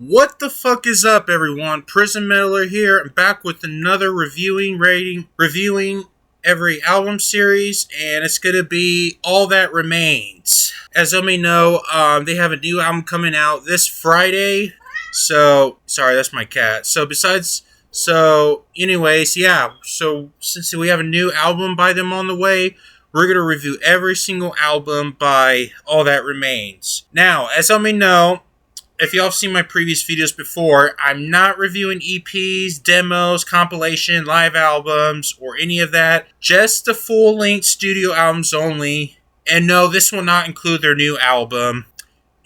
What the fuck is up, everyone? Prison Meddler here. I'm back with another reviewing every album series, and it's gonna be All That Remains. As you may know, they have a new album coming out this Friday. So, sorry, that's my cat. Anyways, yeah. So, since we have a new album by them on the way, we're going to review every single album by All That Remains. Now, as you may know, if y'all have seen my previous videos before, I'm not reviewing EPs, demos, compilation, live albums, or any of that. Just the full-length studio albums only. And no, this will not include their new album,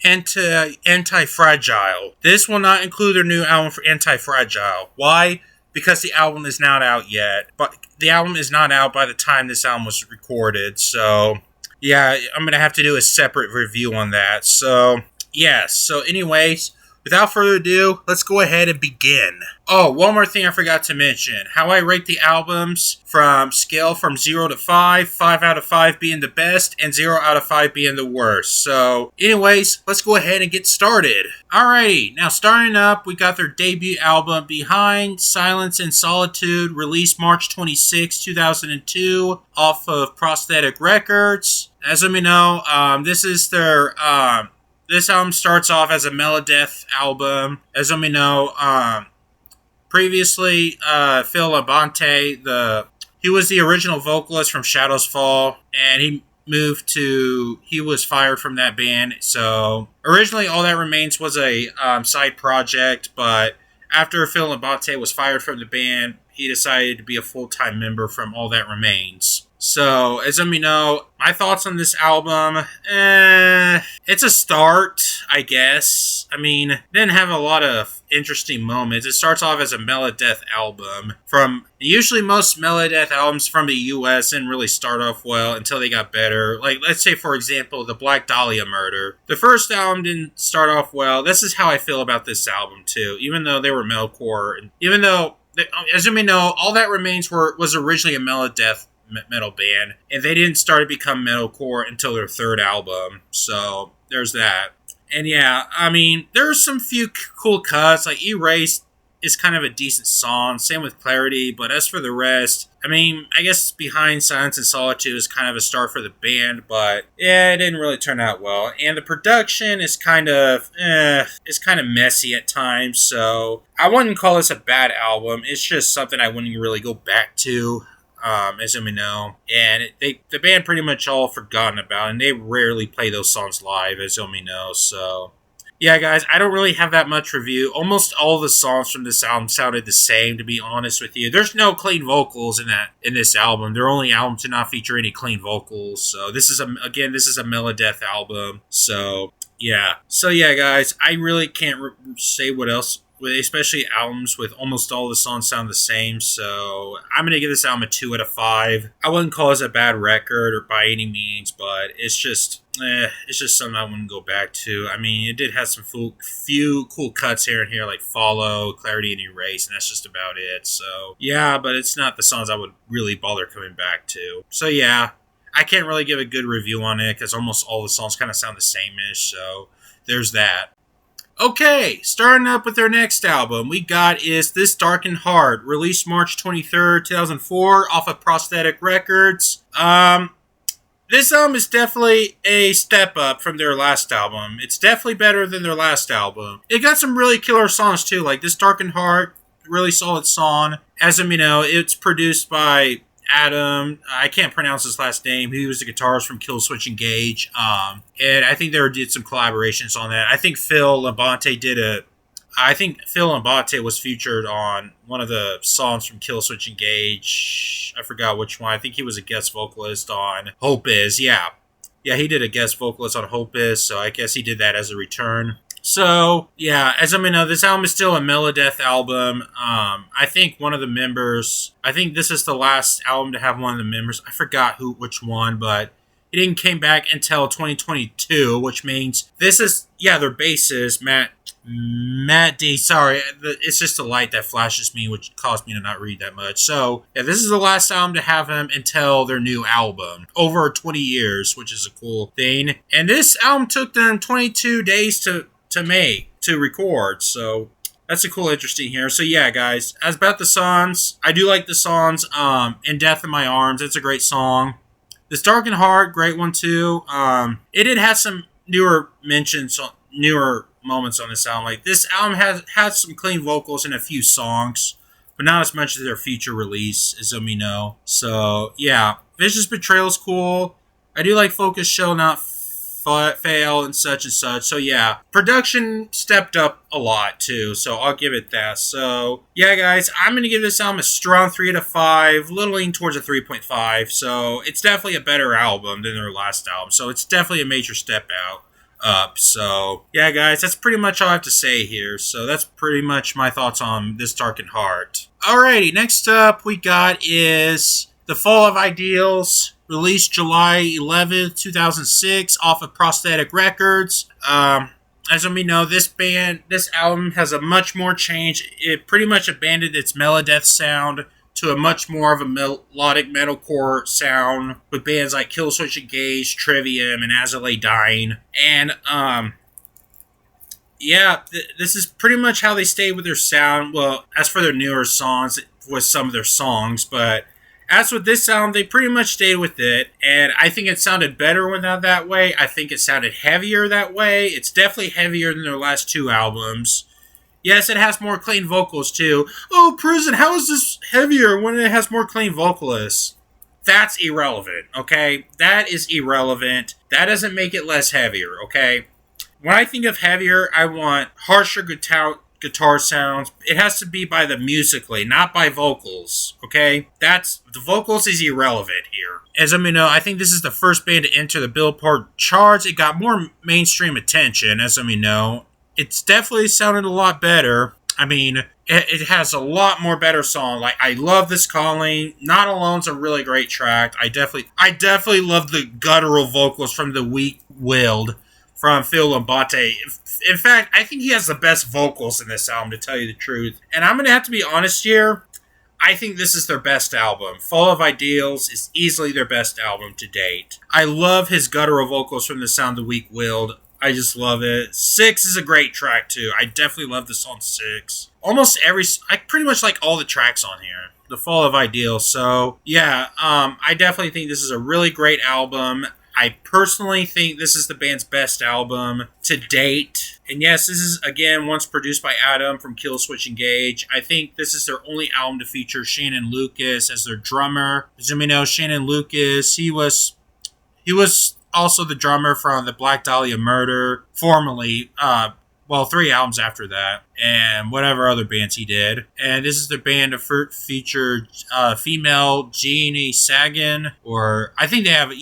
Anti-Fragile. This will not include their new album for Anti-Fragile. Why? Because the album is not out yet. But the album is not out by the time this album was recorded. So, yeah, I'm going to have to do a separate review on that. So, yes. So, anyways, without further ado, let's go ahead and begin. Oh, one more thing I forgot to mention. How I rate the albums from scale from 0 to 5, 5 out of 5 being the best, and 0 out of 5 being the worst. So, anyways, let's go ahead and get started. Alrighty, now starting up, we got their debut album, Behind Silence and Solitude, released March 26, 2002, off of Prosthetic Records. As you may know, this album starts off as a Melodeath album. As you may know, previously, Phil Labonte, he was the original vocalist from Shadows Fall, and he was fired from that band. So, originally, All That Remains was a side project, but after Phil Labonte was fired from the band, he decided to be a full-time member from All That Remains. So, as you know, my thoughts on this album, it's a start, I guess. I mean, it didn't have a lot of interesting moments. It starts off as a Melodeath album. Usually most Melodeath albums from the US didn't really start off well until they got better. Like, let's say, for example, the Black Dahlia Murder. The first album didn't start off well. This is how I feel about this album, too. Even though they were metalcore, and even though, as you may know, All That Remains was originally a Melodeath metal band, and they didn't start to become metalcore until their third album. So there's that. And yeah, I mean, there's some few cool cuts. Like Erased is kind of a decent song. Same with Clarity. But as for the rest, I mean, I guess Behind Silence and Solitude is kind of a start for the band, but yeah, it didn't really turn out well. And the production is kind of messy at times. So I wouldn't call this a bad album. It's just something I wouldn't really go back to. As you may know, and the band pretty much all forgotten about, and they rarely play those songs live, as you may know. So, yeah, guys, I don't really have that much review. Almost all the songs from this album sounded the same, to be honest with you. There's no clean vocals in this album. Their only album to not feature any clean vocals. So this is a Melodeath album. So yeah, guys, I really can't say what else. Especially albums with almost all the songs sound the same, so I'm going to give this album a 2 out of 5. I wouldn't call this a bad record or by any means, but it's just something I wouldn't go back to. I mean, it did have some few cool cuts here and here, like Follow, Clarity, and Erase, and that's just about it. So, yeah, but it's not the songs I would really bother coming back to. So, yeah, I can't really give a good review on it, because almost all the songs kind of sound the same-ish, so there's that. Okay, starting up with their next album, we got is This Darkened Heart, released March 23rd, 2004, off of Prosthetic Records. This album is definitely a step up from their last album. It's definitely better than their last album. It got some really killer songs too, like This Darkened Heart, really solid song. As you know, it's produced by Adam, I can't pronounce his last name. He was the guitarist from Killswitch Engage. And I think they did some collaborations on that. I think Phil Labonte was featured on one of the songs from Killswitch Engage. I forgot which one. I think he was a guest vocalist on Hope Is. Yeah, he did a guest vocalist on Hope Is, so I guess he did that as a return. So, yeah, as I know, this album is still a Melodeath album. I think one of the members, I think this is the last album to have one of the members, I forgot which one, but it didn't came back until 2022, which means this is, their bassist, Matt D. Sorry, it's just the light that flashes me, which caused me to not read that much. So, yeah, this is the last album to have him until their new album. Over 20 years, which is a cool thing. And this album took them 22 days to to record. So that's a cool, interesting here. So yeah, guys, as about the songs, I do like the songs. "In Death in My Arms," it's a great song. "This Darkened Heart," great one too. It did have some newer moments on this album. Like, this album has some clean vocals in a few songs, but not as much as their future release, as we know. So yeah, "Vicious Betrayal" is cool. I do like "Focus Shall Not Fail" and such. So yeah, production stepped up a lot too, so I'll give it that. So yeah, guys, I'm going to give this album a strong 3 out of 5, little lean towards a 3.5. So it's definitely a better album than their last album, so it's definitely a major step up. So yeah, guys, that's pretty much all I have to say here. So that's pretty much my thoughts on "This Darkened Heart." Alrighty, next up we got is "The Fall of Ideals," released July 11th, 2006, off of Prosthetic Records. As we know, this album has a much more change. It pretty much abandoned its melodeath sound to a much more of a melodic metalcore sound with bands like Killswitch Engage, Trivium, and As I Lay Dying. And this is pretty much how they stayed with their sound. Well, as for their newer songs, it was some of their songs, but as with this album, they pretty much stayed with it, and I think it sounded better when that way. I think it sounded heavier that way. It's definitely heavier than their last two albums. Yes, it has more clean vocals, too. Oh, Prison, how is this heavier when it has more clean vocalists? That's irrelevant, okay? That is irrelevant. That doesn't make it less heavier, okay? When I think of heavier, I want harsher guitar sounds. It has to be by the musically, not by vocals, okay? The vocals is irrelevant here. As I know, I think this is the first band to enter the Billboard charts. It got more mainstream attention, as we know. It's definitely sounded a lot better. I mean, it has a lot more better song. Like, I love This Calling. Not Alone's a really great track. I definitely love the guttural vocals from The Weak-Willed from Phil Labonte. In fact, I think he has the best vocals in this album, to tell you the truth. And I'm going to have to be honest here. I think this is their best album. Fall of Ideals is easily their best album to date. I love his guttural vocals from the sound of The Weak-Willed. I just love it. 6 is a great track, too. I definitely love the song 6. I pretty much like all the tracks on here. The Fall of Ideals. So, yeah, I definitely think this is a really great album. I personally think this is the band's best album to date. And yes, this is, again, once produced by Adam from Killswitch Engage. I think this is their only album to feature Shannon Lucas as their drummer. As you may know, Shannon Lucas, he was also the drummer from the Black Dahlia Murder, formerly, 3 albums after that, and whatever other bands he did. And this is the band that featured female Jeannie Sagan, or I think they have,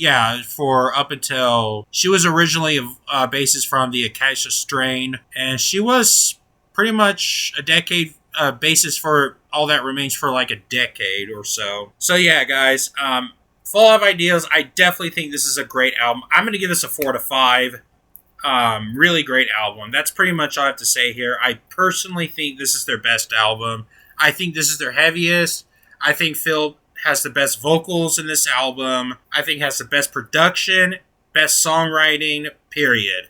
for up until, she was originally a bassist from the Acacia Strain, and she was pretty much a decade bassist for All That Remains for like a decade or so. So yeah, guys, Fall of Ideals, I definitely think this is a great album. I'm going to give this a 4 out of 5. Really great album. That's pretty much all I have to say here. I personally think this is their best album. I think this is their heaviest. I think Phil has the best vocals in this album. I think has the best production, best songwriting, period.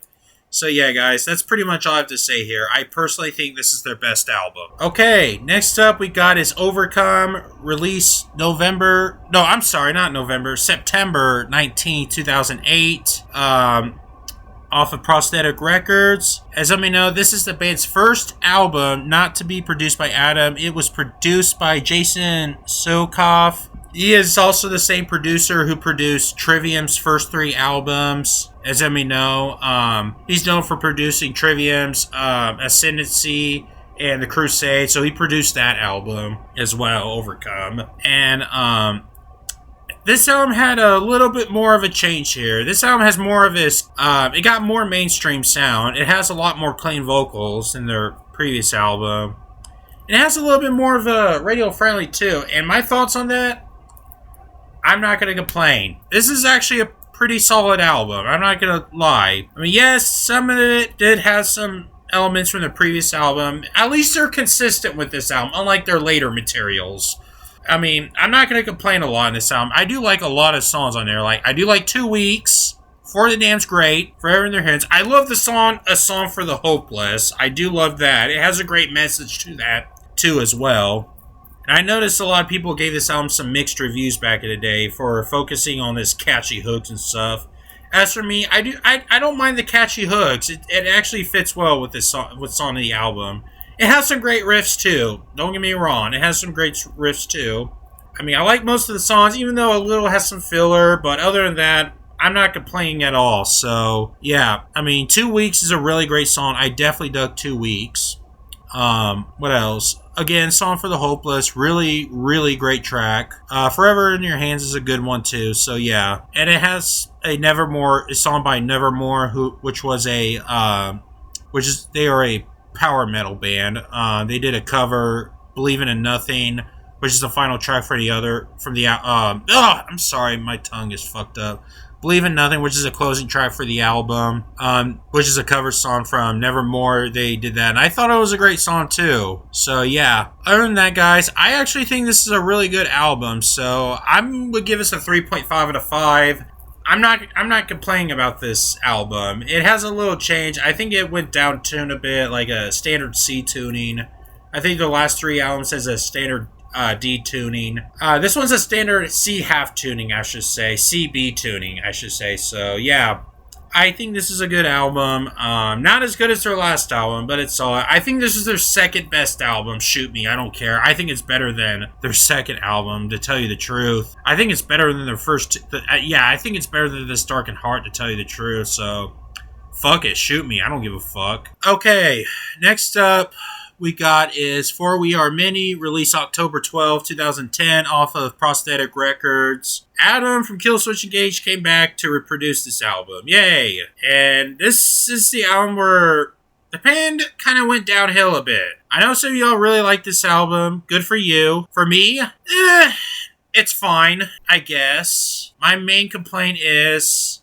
So yeah, guys, that's pretty much all I have to say here. I personally think this is their best album. Okay, next up we got is Overcome, released September 19, 2008. Off of Prosthetic Records. As some may know, this is the band's first album not to be produced by Adam. It was produced by Jason Sokoff. He is also the same producer who produced Trivium's first 3 albums. As some may know, he's known for producing Trivium's Ascendancy and The Crusade, so he produced that album as well, Overcome. And this album had a little bit more of a change here. This album has more of this, it got more mainstream sound. It has a lot more clean vocals than their previous album. It has a little bit more of a radio friendly too. And my thoughts on that, I'm not going to complain. This is actually a pretty solid album. I'm not going to lie. I mean, yes, some of it did have some elements from the previous album. At least they're consistent with this album, unlike their later materials. I mean, I'm not going to complain a lot on this album. I do like a lot of songs on there. Like, I do like 2 Weeks. For the Damned's great. Forever in Their Hands. I love the song, A Song for the Hopeless. I do love that. It has a great message to that, too, as well. And I noticed a lot of people gave this album some mixed reviews back in the day for focusing on this catchy hooks and stuff. As for me, I don't mind the catchy hooks. It actually fits well with this song, with song of the album. It has some great riffs too. Don't get me wrong. It has some great riffs too. I mean, I like most of the songs, even though a little has some filler. But other than that, I'm not complaining at all. So yeah, I mean, 2 Weeks is a really great song. I definitely dug 2 Weeks. What else? Again, Song for the Hopeless, really, really great track. Forever in Your Hands is a good one too. So yeah, and it has a song by Nevermore, which they are a power metal band. They did a cover, Believing in Nothing, which is the final track I'm sorry, my tongue is fucked up. Believe in Nothing, which is a closing track for the album, which is a cover song from Nevermore. They did that, and I thought it was a great song too. So yeah, other than that, guys, I actually think this is a really good album. So I'm gonna give us a 3.5 out of 5. I'm not complaining about this album. It has a little change. I think it went down tuned a bit, like a standard C tuning. I think the last 3 albums has a standard D tuning. This one's a standard C half tuning, I should say. CB tuning, I should say. So, yeah. I think this is a good album. Not as good as their last album, but it's solid. I think this is their second best album. Shoot me, I don't care. I think it's better than their second album, to tell you the truth. I think it's better than their first... I think it's better than This Darkened Heart, to tell you the truth. So, fuck it. Shoot me. I don't give a fuck. Okay, next up we got is For We Are Many, released October 12, 2010, off of Prosthetic Records. Adam from Killswitch Engage came back to reproduce this album. Yay! And this is the album where the band kind of went downhill a bit. I know some of y'all really like this album. Good for you. For me, it's fine, I guess. My main complaint is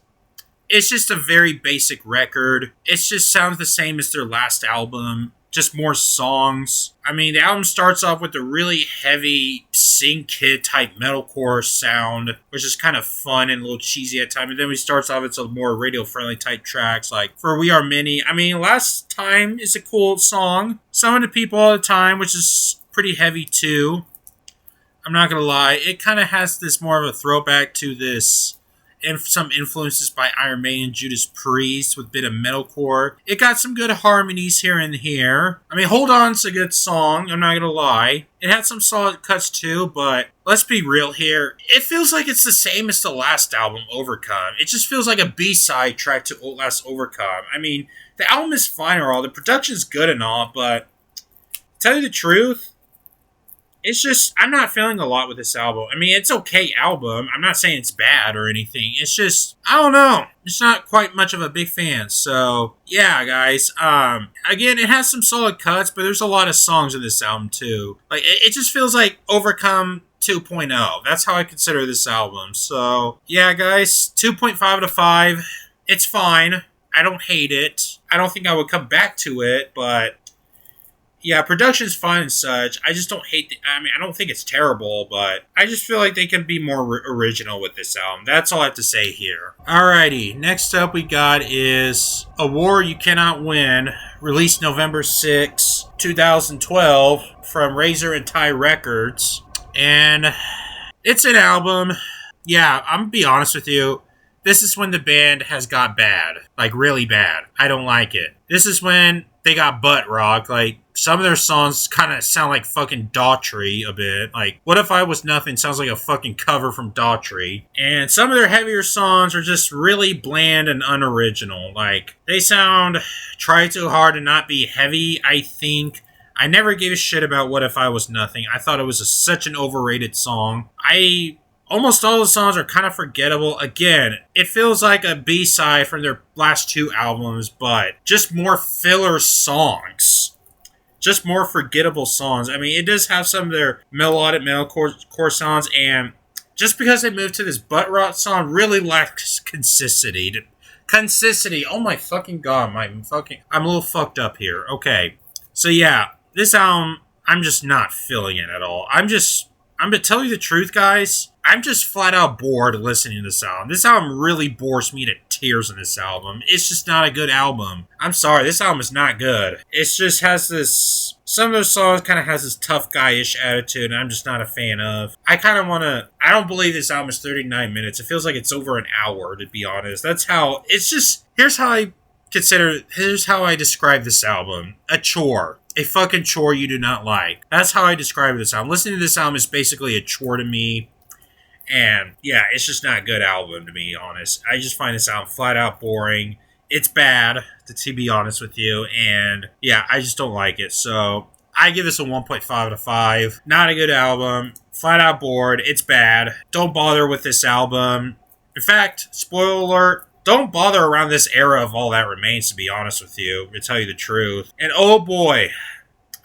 it's just a very basic record. It just sounds the same as their last album. Just more songs. I mean, the album starts off with a really heavy Sing Kid type metalcore sound, which is kind of fun and a little cheesy at times. And then we starts off with some more radio friendly type tracks like For We Are Many. I mean, Last Time is a cool song. Some of the People All the Time, which is pretty heavy too. I'm not gonna lie. It kind of has this more of a throwback to this. And some influences by Iron Maiden, Judas Priest, with a bit of metalcore. It got some good harmonies here and here. I mean, Hold On's a good song, I'm not gonna lie. It had some solid cuts too, but let's be real here. It feels like it's the same as the last album, Overcome. It just feels like a B-side track to last Overcome. I mean, the album is fine or all, the production's good and all, but to tell you the truth, it's just, I'm not feeling a lot with this album. I mean, it's okay album. I'm not saying it's bad or anything. It's just, I don't know. It's not quite much of a big fan. So, yeah, guys. Again, it has some solid cuts, but there's a lot of songs in this album, too. Like, it just feels like Overcome 2.0. That's how I consider this album. So, yeah, guys. 2.5 out of 5. It's fine. I don't hate it. I don't think I would come back to it, but yeah, production's fine and such. I just don't hate I don't think it's terrible, but I just feel like they can be more original with this album. That's all I have to say here. Alrighty, next up we got is A War You Cannot Win, released November 6, 2012, from Razor and Tie Records. And it's an album. Yeah, I'm gonna be honest with you. This is when the band has got bad. Like, really bad. I don't like it. This is when they got butt rock. Like, some of their songs kind of sound like fucking Daughtry a bit. Like, What If I Was Nothing sounds like a fucking cover from Daughtry. And some of their heavier songs are just really bland and unoriginal. Like, they try too hard to not be heavy, I think. I never gave a shit about What If I Was Nothing. I thought it was such an overrated song. Almost all the songs are kind of forgettable. Again, it feels like a B-side from their last 2 albums, but just more filler songs. Just more forgettable songs. I mean, it does have some of their melodic metalcore songs, and just because they moved to this butt rot song really lacks consistency. Consistency. Oh my fucking god, I'm a little fucked up here. Okay. So yeah, this album, I'm just not feeling it at all. I'm gonna tell you the truth, guys. I'm just flat out bored listening to this album. This album really bores me to tears in this album. It's just not a good album. I'm sorry, this album is not good. It just has this... Some of those songs kind of has this tough guy-ish attitude, and I'm just not a fan of. I kind of want to... I don't believe this album is 39 minutes. It feels like it's over an hour, to be honest. That's how... It's just... Here's how I describe this album. A chore. A fucking chore you do not like. That's how I describe this album. Listening to this album is basically a chore to me. And, yeah, it's just not a good album, to be honest. I just find this album flat out boring. It's bad, to be honest with you. And, yeah, I just don't like it. So, I give this a 1.5 out of 5. Not a good album. Flat out bored. It's bad. Don't bother with this album. In fact, spoiler alert, don't bother around this era of All That Remains, to be honest with you. To tell you the truth. And, oh boy...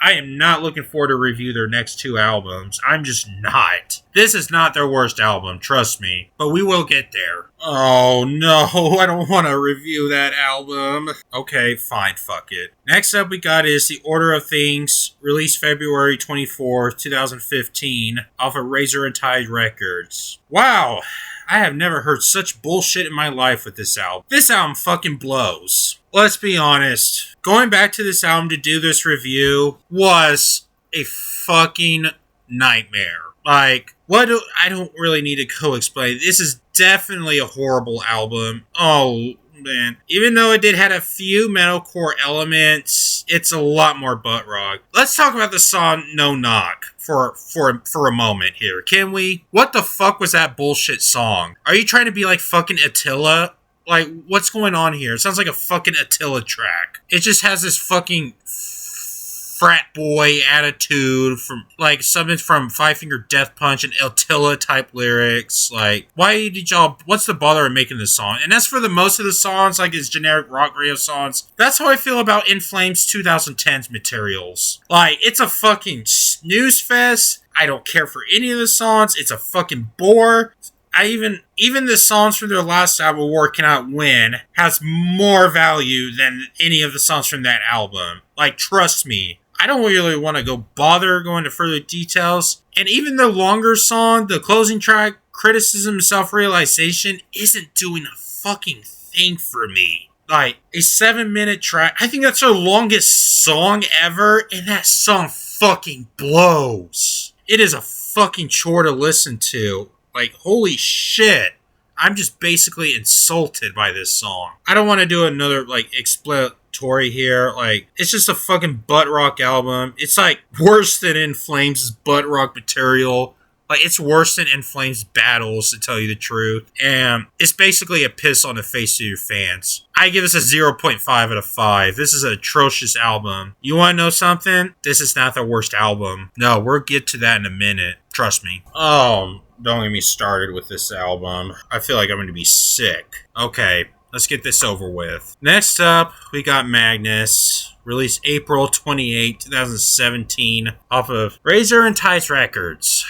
I am not looking forward to review their next 2 albums. I'm just not. This is not their worst album, trust me. But we will get there. Oh no, I don't want to review that album. Okay, fine, fuck it. Next up we got is The Order of Things, released February 24th, 2015, off of Razor and Tide Records. Wow, I have never heard such bullshit in my life with this album. This album fucking blows. Let's be honest. Going back to this album to do this review was a fucking nightmare. Like, I don't really need to co-explain. This is definitely a horrible album. Oh, man. Even though it did have a few metalcore elements, it's a lot more butt rock. Let's talk about the song No Knock for a moment here, can we? What the fuck was that bullshit song? Are you trying to be like fucking Attila? Like, what's going on here? It sounds like a fucking Attila track. It just has this fucking frat boy attitude from, like, something from Five Finger Death Punch and Attila type lyrics. Like, what's the bother of making this song? And as for the most of the songs, like his generic rock radio songs, that's how I feel about In Flames 2010's materials. Like, it's a fucking snooze fest. I don't care for any of the songs. It's a fucking bore. Even the songs from their last album, War Cannot Win, has more value than any of the songs from that album. Like, trust me. I don't really want to bother going into further details. And even the longer song, the closing track, Criticism and Self-Realization, isn't doing a fucking thing for me. Like, a 7-minute track, I think that's their longest song ever, and that song fucking blows. It is a fucking chore to listen to. Like, holy shit. I'm just basically insulted by this song. I don't want to do another, like, explanatory here. Like, it's just a fucking butt rock album. It's, like, worse than In Flames' butt rock material. Like, it's worse than In Flames' battles, to tell you the truth. And it's basically a piss on the face of your fans. I give this a 0.5 out of 5. This is an atrocious album. You want to know something? This is not their worst album. No, we'll get to that in a minute. Trust me. Oh, don't get me started with this album. I feel like I'm going to be sick. Okay, let's get this over with. Next up, we got Magnus. Released April 28, 2017. Off of Razor and Tide Records.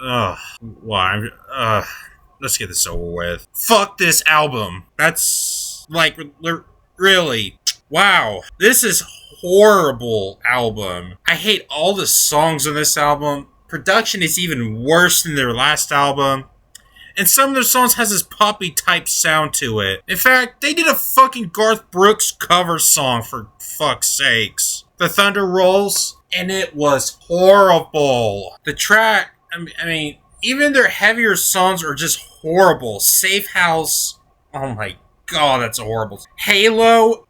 Ugh. Why? Let's get this over with. Fuck this album. That's, like, really. Wow. This is horrible album. I hate all the songs on this album. Production is even worse than their last album. And some of their songs has this poppy type sound to it. In fact, they did a fucking Garth Brooks cover song, for fuck's sakes. The Thunder Rolls, and it was horrible. The track, I mean, even their heavier songs are just horrible. Safe House, oh my god, that's horrible. Halo,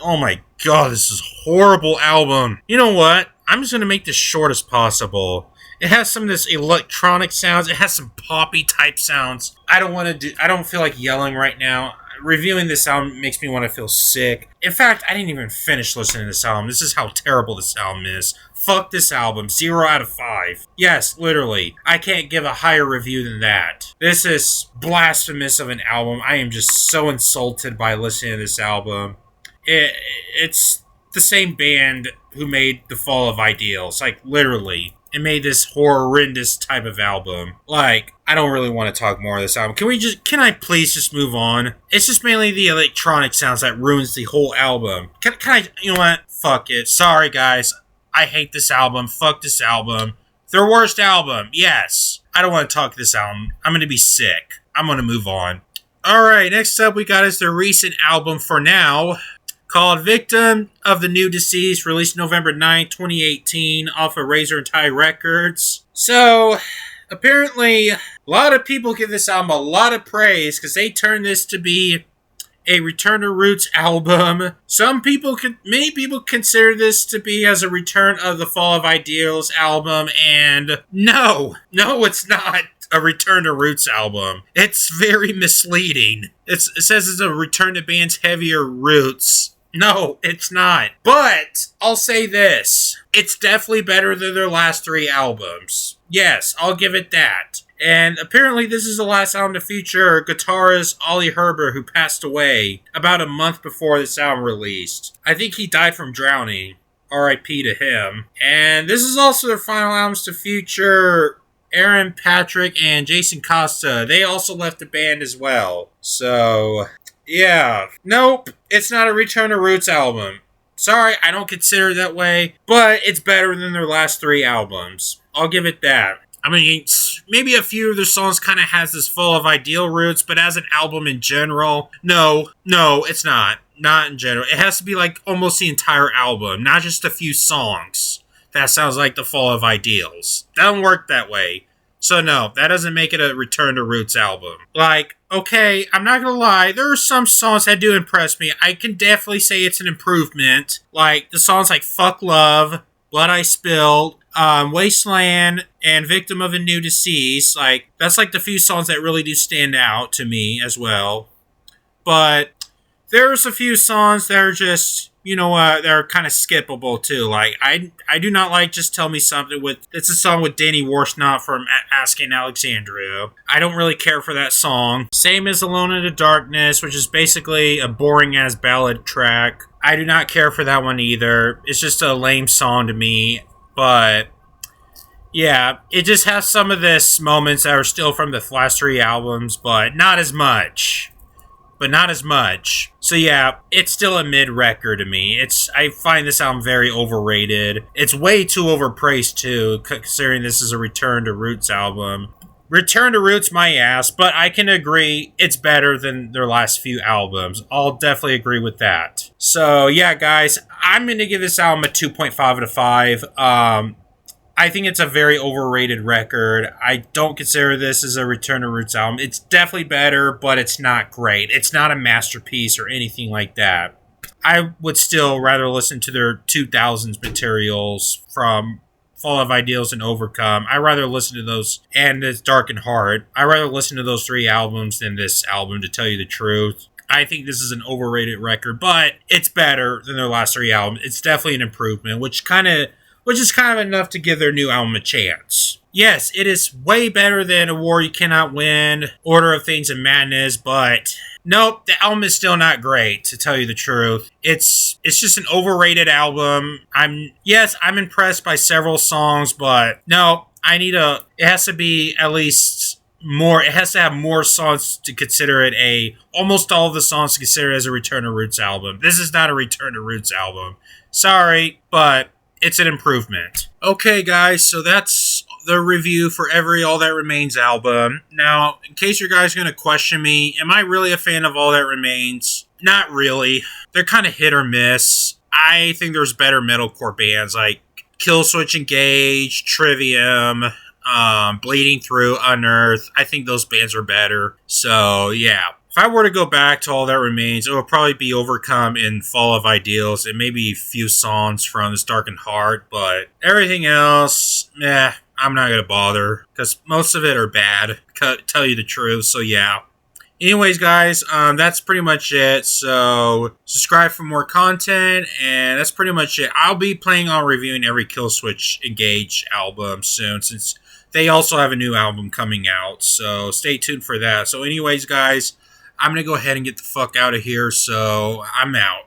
oh my god, this is a horrible album. You know what? I'm just gonna make this short as possible. It has some of this electronic sounds. It has some poppy type sounds. I don't feel like yelling right now. Reviewing this album makes me want to feel sick. In fact, I didn't even finish listening to this album. This is how terrible this album is. Fuck this album. 0 out of 5. Yes, literally. I can't give a higher review than that. This is blasphemous of an album. I am just so insulted by listening to this album. It's the same band who made The Fall of Ideals. Like, literally. And made this horrendous type of album. Like, I don't really want to talk more of this album. Can I please just move on? It's just mainly the electronic sounds that ruins the whole album. Can I, you know what? Fuck it. Sorry, guys. I hate this album. Fuck this album. Their worst album, yes. I don't want to talk this album. I'm going to be sick. I'm going to move on. Alright, next up we got is their recent album For Now, called Victim of the New Deceased, released November 9, 2018, off of Razor and Tie Records. So, apparently, a lot of people give this album a lot of praise because they turned this to be a Return to Roots album. Many people consider this to be as a return of the Fall of Ideals album, and no, it's not a Return to Roots album. It's very misleading. It says it's a return to band's heavier roots. No, it's not. But I'll say this. It's definitely better than their last 3 albums. Yes, I'll give it that. And apparently this is the last album to feature guitarist Ollie Herber, who passed away about a month before this album released. I think he died from drowning. R.I.P. to him. And this is also their final albums to feature Aaron Patrick and Jason Costa. They also left the band as well. So, yeah. Nope, it's not a Return to Roots album. Sorry, I don't consider it that way, but it's better than their last 3 albums. I'll give it that. I mean, maybe a few of their songs kind of has this Fall of Ideal roots, but as an album in general, no, it's not. Not in general. It has to be like almost the entire album, not just a few songs. That sounds like the Fall of Ideals. Doesn't work that way. So no, that doesn't make it a Return to Roots album. Like, okay, I'm not gonna lie, there are some songs that do impress me. I can definitely say it's an improvement. Like, the songs like Fuck Love, Blood I Spilled, Wasteland, and Victim of a New Deceased. Like, that's like the few songs that really do stand out to me as well. But there's a few songs that are just, you know what, they're kind of skippable too. Like, I do not like Just Tell Me Something it's a song with Danny Worsnop from Asking Alexandria. I don't really care for that song. Same as Alone in the Darkness, which is basically a boring ass ballad track. I do not care for that one either. It's just a lame song to me. But yeah, it just has some of this moments that are still from the last 3 albums, but not as much. So yeah, it's still a mid record to me. I find this album very overrated. It's way too overpraised too, considering this is a Return to Roots album. Return to Roots, my ass, but I can agree it's better than their last few albums. I'll definitely agree with that. So yeah, guys, I'm going to give this album a 2.5 out of 5. I think it's a very overrated record. I don't consider this as a Return to Roots album. It's definitely better, but it's not great. It's not a masterpiece or anything like that. I would still rather listen to their 2000s materials from Fall of Ideals and Overcome. I'd rather listen to those, and It's Dark and Hard. I'd rather listen to those 3 albums than this album, to tell you the truth. I think this is an overrated record, but it's better than their last 3 albums. It's definitely an improvement, which is kind of enough to give their new album a chance. Yes, it is way better than A War You Cannot Win, Order of Things and Madness, but nope, the album is still not great, to tell you the truth. It's just an overrated album. I'm impressed by several songs, but no, it has to be at least more, it has to have more songs to consider it almost all of the songs to consider it as a Return to Roots album. This is not a Return to Roots album. Sorry, but it's an improvement. Okay, guys, so that's the review for every All That Remains album. Now, in case you guys are going to question me, am I really a fan of All That Remains? Not really. They're kind of hit or miss. I think there's better metalcore bands like Killswitch Engage, Trivium, Bleeding Through, Unearth. I think those bands are better. So, yeah. If I were to go back to All That Remains, it would probably be Overcome and Fall of Ideals and maybe a few songs from This Darkened Heart, but everything else, I'm not going to bother because most of it are bad, to tell you the truth, so yeah. Anyways, guys, that's pretty much it. So, subscribe for more content, and that's pretty much it. I'll be planning on reviewing every Killswitch Engage album soon, since they also have a new album coming out, so stay tuned for that. So anyways, guys, I'm going to go ahead and get the fuck out of here, so I'm out.